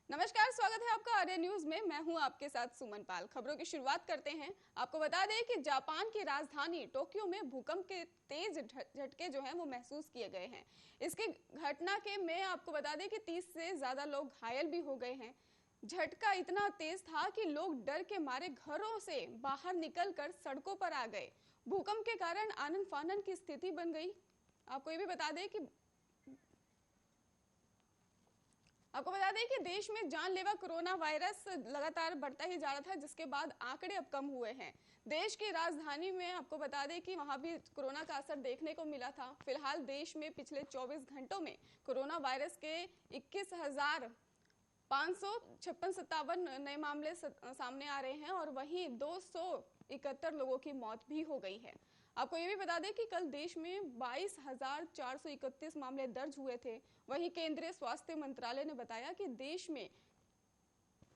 नमस्कार, स्वागत है आपका आर्य न्यूज में। मैं हूं आपके साथ सुमन पाल। खबरों की शुरुआत करते हैं। आपको बता दें कि जापान की राजधानी टोक्यो में भूकंप के तेज झटके जो हैं वो महसूस किए गए हैं। इसकी घटना के में आपको बता दें कि 30 से ज्यादा लोग घायल भी हो गए हैं। झटका इतना तेज था कि लोग डर के मारे घरों से बाहर निकलकर सड़कों पर आ गए। भूकंप के कारण आनन फानन की स्थिति बन गई। आपको ये भी बता दें कि देश में जानलेवा कोरोना वायरस लगातार बढ़ता ही जा रहा था, जिसके बाद आंकड़े अब कम हुए हैं। देश की राजधानी में आपको बता दें कि वहां भी कोरोना का असर देखने को मिला था। फिलहाल देश में पिछले 24 घंटों में कोरोना वायरस के 21,556 नए मामले सामने आ रहे हैं और वहीं 271 लोगों की मौत भी हो गई है। आपको ये भी बता दें कि कल देश में 22,431 मामले दर्ज हुए थे। वहीं केंद्रीय स्वास्थ्य मंत्रालय ने बताया कि देश में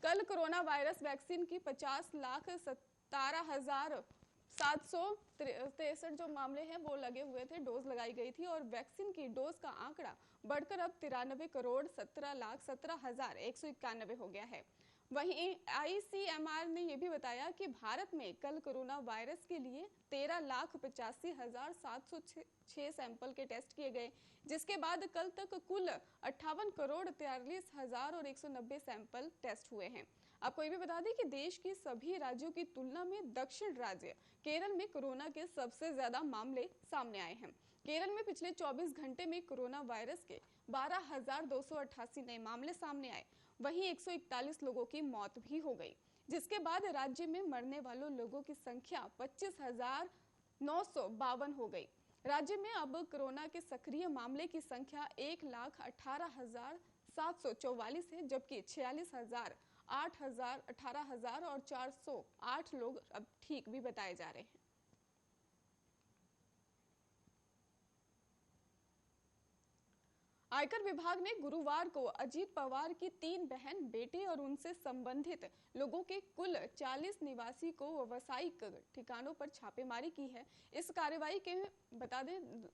कल कोरोना वायरस वैक्सीन की 50,17,763 जो मामले हैं वो लगे हुए थे, डोज लगाई गई थी और वैक्सीन की डोज का आंकड़ा बढ़कर अब 93,17,17,191 हो गया है। वहीं आईसीएमआर ने यह भी बताया कि भारत में कल कोरोना वायरस के लिए 13,85,706 सैंपल के टेस्ट किए गए, जिसके बाद कल तक कुल 58,43,190 सैंपल टेस्ट हुए हैं। आपको ये भी बता दें कि देश की सभी राज्यों की तुलना में दक्षिण राज्य केरल में कोरोना के सबसे ज्यादा मामले सामने आए हैं। केरल में पिछले 24 घंटे में कोरोना वायरस के 12,288 नए मामले सामने आए। वहीं 141 लोगों की मौत भी हो गई, जिसके बाद राज्य में मरने वालों लोगों की संख्या 25,952 हो गई। राज्य में अब कोरोना के सक्रिय मामले की संख्या 1,18,744 है, जबकि 46,000, 18,000 और 408 लोग अब ठीक भी बताए जा रहे हैं। आयकर विभाग ने गुरुवार को अजीत पवार की 3 बहन, बेटे और उनसे संबंधित लोगों के कुल 40 निवासी को व्यावसायिक ठिकानों पर छापेमारी की है। इस कार्रवाई के बता दें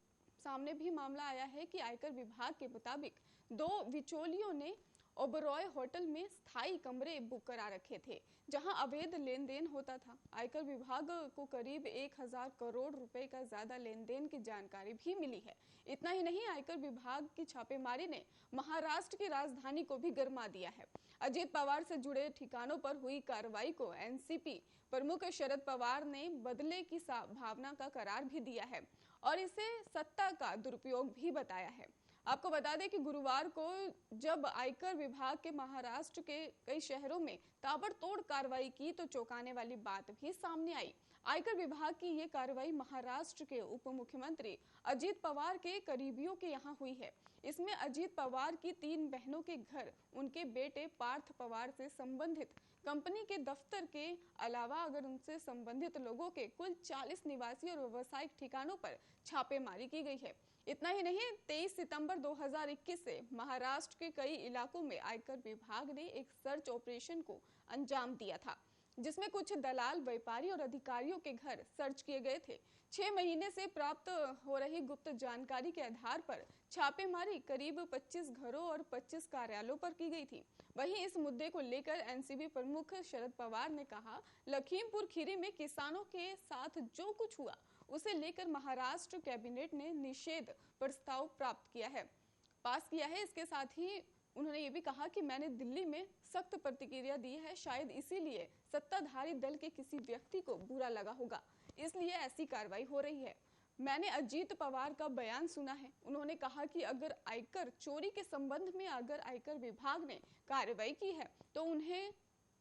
सामने भी मामला आया है कि आयकर विभाग के मुताबिक 2 बिचौलियों ने ओबरॉय होटल में स्थायी कमरे बुक करा रखे थे, जहां अवैध लेन देन होता था। आयकर विभाग को करीब 1,000 करोड़ रुपए का ज्यादा लेन देन की जानकारी भी मिली है। इतना ही नहीं, आयकर विभाग की छापेमारी ने महाराष्ट्र की राजधानी को भी गरमा दिया है। अजीत पवार से जुड़े ठिकानों पर हुई कार्रवाई को एनसीपी प्रमुख शरद पवार ने बदले की भावना का करार भी दिया है और इसे सत्ता का दुरुपयोग भी बताया है। आपको बता दें कि गुरुवार को जब आयकर विभाग के महाराष्ट्र के कई शहरों में ताबड़तोड़ कार्रवाई की तो चौंकाने वाली बात भी सामने आई। आयकर विभाग की ये कार्रवाई महाराष्ट्र के उप मुख्यमंत्री अजीत पवार के करीबियों के यहाँ हुई है। इसमें अजीत पवार की 3 बहनों के घर, उनके बेटे पार्थ पवार से संबंधित कंपनी के दफ्तर के अलावा अगर उनसे संबंधित लोगों के कुल 40 निवासी और व्यावसायिक ठिकानों पर छापेमारी की गई है। इतना ही नहीं, 23 सितंबर 2021 से महाराष्ट्र के कई इलाकों में आयकर विभाग ने एक सर्च ऑपरेशन को अंजाम दिया था, जिसमें कुछ दलाल, व्यापारी और अधिकारियों के घर सर्च किए गए थे। 6 महीने से प्राप्त हो रही गुप्त जानकारी के आधार पर छापेमारी करीब 25 घरों और 25 कार्यालयों पर की गई थी। वहीं इस मुद्दे को लेकर एनसीबी प्रमुख शरद पवार ने कहा, लखीमपुर खीरी में किसानों के साथ जो कुछ हुआ उसे लेकर महाराष्ट्र कैबिनेट ने निषेध प्रस्ताव पास किया है। इसके साथ ही उन्होंने ये भी कहा कि मैंने दिल्ली में सख्त प्रतिक्रिया दी है, शायद इसीलिए सत्ताधारी दल के किसी व्यक्ति को बुरा लगा होगा, इसलिए ऐसी कार्रवाई हो रही है। मैंने अजीत पवार का बयान सुना है। उन्होंने कहा कि अगर आयकर चोरी के संबंध में अगर आयकर विभाग ने कार्रवाई की है तो उन्हें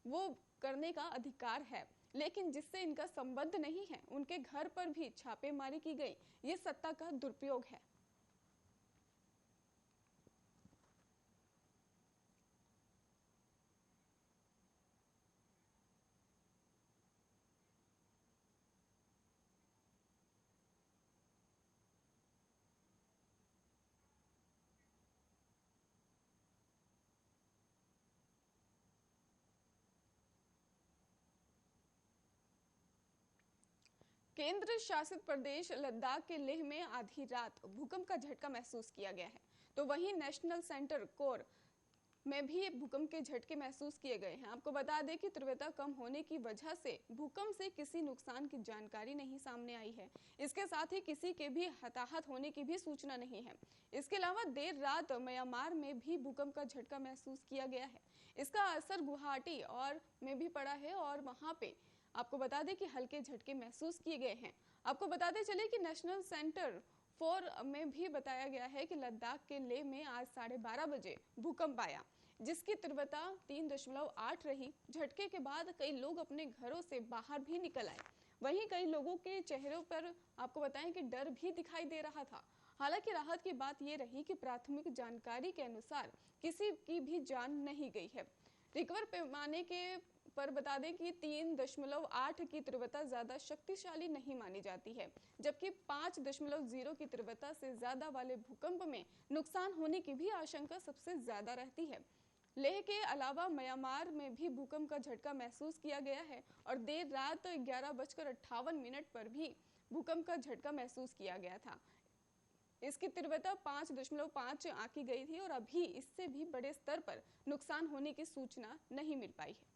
वो करने का अधिकार है, लेकिन जिससे इनका संबंध नहीं है उनके घर पर भी छापेमारी की गई, ये सत्ता का दुरुपयोग है। केंद्र शासित प्रदेश लद्दाख के लेह में आधी रात भूकंप का झटका महसूस किया गया है, तो वहीं नेशनल सेंटर कोर में भी भूकंप के झटके महसूस किए गए हैं। आपको बता दें कि तीव्रता कम होने की वजह से भूकंप से किसी नुकसान की जानकारी नहीं सामने आई है। इसके साथ ही किसी के भी हताहत होने की भी सूचना नहीं है। इसके अलावा देर रात म्यांमार में भी भूकंप का झटका महसूस किया गया है। इसका असर गुवाहाटी और में भी पड़ा है और वहां पे आपको बता दें कि हल्के झटके महसूस किए गए हैं। आपको बताते चले कि नेशनल सेंटर 4 में भी बताया गया है कि लद्दाख के लेह में आज 12:30 बजे भूकंप आया, जिसकी तीव्रता 3.8 रही। झटके के बाद कई लोग अपने घरों से बाहर भी निकल आए। वहीं कई लोगों के चेहरों पर आपको बताएं कि डर भी दिखाई दे रहा था। हालांकि राहत की बात यह रही कि प्राथमिक जानकारी के अनुसार किसी की भी जान नहीं गई है। रिक्टर पैमाने के पर बता दें कि 3.8 की तीव्रता ज्यादा शक्तिशाली नहीं मानी जाती है, जबकि 5.0 की तीव्रता से ज्यादा वाले भूकंप में नुकसान होने की भी आशंका सबसे ज्यादा रहती है। लेह के अलावा म्यांमार में भी भूकंप का झटका महसूस किया गया है और देर रात 11:58 पर भी भूकंप का झटका महसूस किया गया था। इसकी तीव्रता 5.5 आंकी गई थी और अभी इससे भी बड़े स्तर पर नुकसान होने की सूचना नहीं मिल पाई है।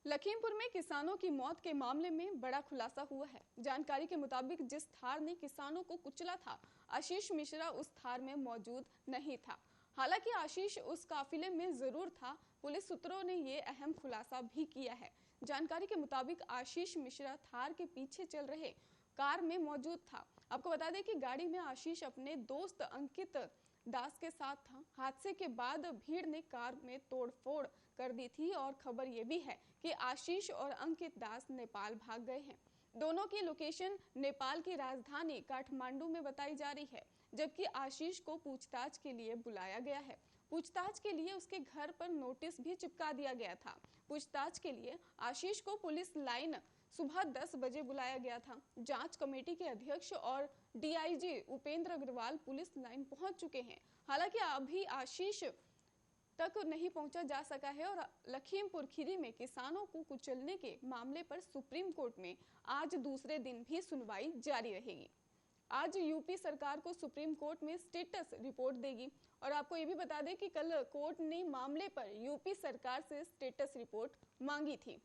लखीमपुर में किसानों की मौत के मामले में बड़ा खुलासा हुआ है। जानकारी के मुताबिक जिस थार ने किसानों को कुचला था, आशीष मिश्रा उस थार में मौजूद नहीं था। हालांकि आशीष उस काफिले में जरूर था। पुलिस सूत्रों ने ये अहम खुलासा भी किया है। जानकारी के मुताबिक आशीष मिश्रा थार के पीछे चल रहे कार में मौजूद था। आपको बता दें कि गाड़ी में आशीष अपने दोस्त अंकित दास के साथ था। हादसे के बाद भीड़ ने कार में तोड़फोड़ कर दी थी और खबर यह भी है कि आशीष और अंकित दास नेपाल भाग गए हैं। दोनों की लोकेशन नेपाल की राजधानी काठमांडू में बताई जा रही है, जबकि आशीष को पूछताछ के लिए बुलाया गया है। पूछताछ के लिए उसके घर पर नोटिस भी चिपका दिया गया था। पूछताछ के लिए आशीष को पुलिस लाइन सुबह 10 बजे बुलाया गया था। जांच कमेटी के अध्यक्ष और DIG Upendra Agarwal police line पहुंच चुके हैं। हालांकि अभी आशीष तक नहीं पहुंचा जा सका है और लखीमपुर खीरी में किसानों को कुचलने के मामले पर सुप्रीम कोर्ट में आज दूसरे दिन भी सुनवाई जारी रहेगी। आज यूपी सरकार को सुप्रीम कोर्ट में स्टेटस रिपोर्ट देगी और आपको ये भी बता दें कि कल कोर्ट ने मामले पर यूपी सरकार से स्टेटस रिपोर्ट मांगी थी।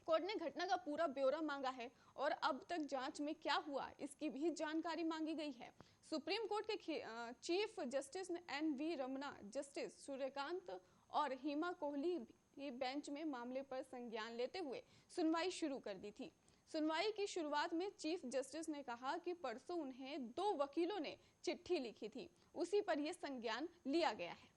कोर्ट ने घटना का पूरा ब्यौरा मांगा है और अब तक जांच में क्या हुआ इसकी भी जानकारी मांगी गई है। सुप्रीम कोर्ट के chief justice N V. Ramana, justice Suryakant और हिमा कोहली की बेंच में मामले पर संज्ञान लेते हुए सुनवाई शुरू कर दी थी। सुनवाई की शुरुआत में चीफ जस्टिस ने कहा कि परसों उन्हें 2 वकीलों ने चिट्ठी लिखी थी, उसी पर यह संज्ञान लिया गया है।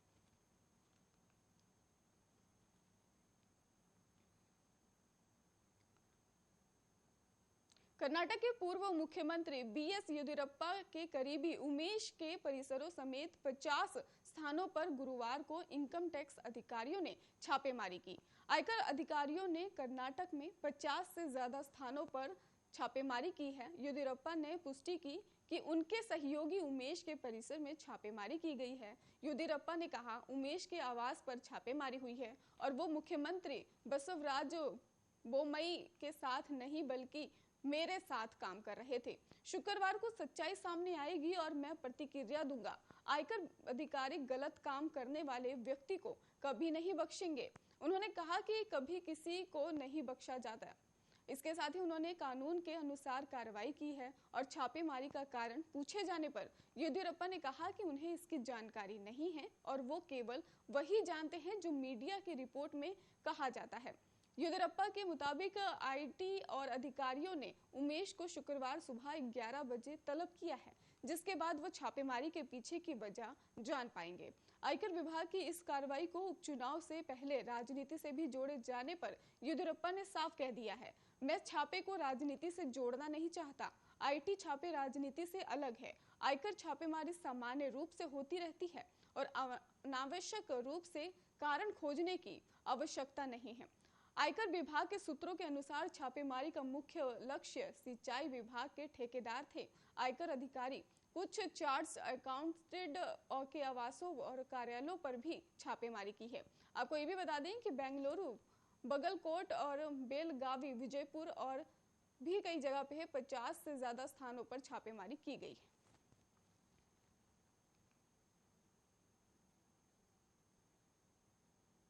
कर्नाटक के पूर्व मुख्यमंत्री बीएस येदियुरप्पा के करीबी उमेश के परिसरों समेत 50 स्थानों पर गुरुवार को इनकम टैक्स अधिकारियों ने छापेमारी की। आयकर अधिकारियों ने कर्नाटक में 50 से ज्यादा स्थानों पर छापेमारी की है। येदियुरप्पा ने पुष्टि की कि उनके सहयोगी उमेश के परिसर में छापेमारी की गई है। येदियुरप्पा ने कहा, उमेश के आवास पर छापेमारी हुई है और वो मुख्यमंत्री बसवराज बोम्मई के साथ नहीं बल्कि मेरे साथ काम कर रहे थे। शुक्रवार को सच्चाई सामने आएगी और मैं प्रतिक्रिया दूंगा। आयकर अधिकारी गलत काम करने वाले व्यक्ति को कभी नहीं बख्शेंगे। उन्होंने कहा कि कभी किसी को नहीं बख्शा जाता। इसके साथ ही उन्होंने कानून के अनुसार कार्रवाई की है और छापेमारी का कारण पूछे जाने पर येदियुरप्पा ने कहा कि उन्हें इसकी जानकारी नहीं है और वो केवल वही जानते हैं जो मीडिया की रिपोर्ट में कहा जाता है। येदियुरप्पा के मुताबिक आईटी और अधिकारियों ने उमेश को शुक्रवार सुबह 11 बजे तलब किया है, जिसके बाद वो छापेमारी के पीछे की वजह जान पाएंगे। आयकर विभाग की इस कार्रवाई को उपचुनाव से पहले राजनीति से भी जोड़े जाने पर येदियुरप्पा ने साफ कह दिया है, मैं छापे को राजनीति से जोड़ना नहीं चाहता। आईटी छापे राजनीति से अलग है। आयकर छापेमारी सामान्य रूप से होती रहती है और अनावश्यक रूप से कारण खोजने की आवश्यकता नहीं है। आयकर विभाग के सूत्रों के अनुसार छापेमारी का मुख्य लक्ष्य सिंचाई विभाग के ठेकेदार थे। आयकर अधिकारी कुछ चार्ट्स अकाउंटेंट के आवासों और कार्यालयों पर भी छापेमारी की है। आपको ये भी बता दें कि बेंगलुरु, बगलकोट और बेलगावी, विजयपुर और भी कई जगह पे 50 से ज्यादा स्थानों पर छापेमारी की गई है।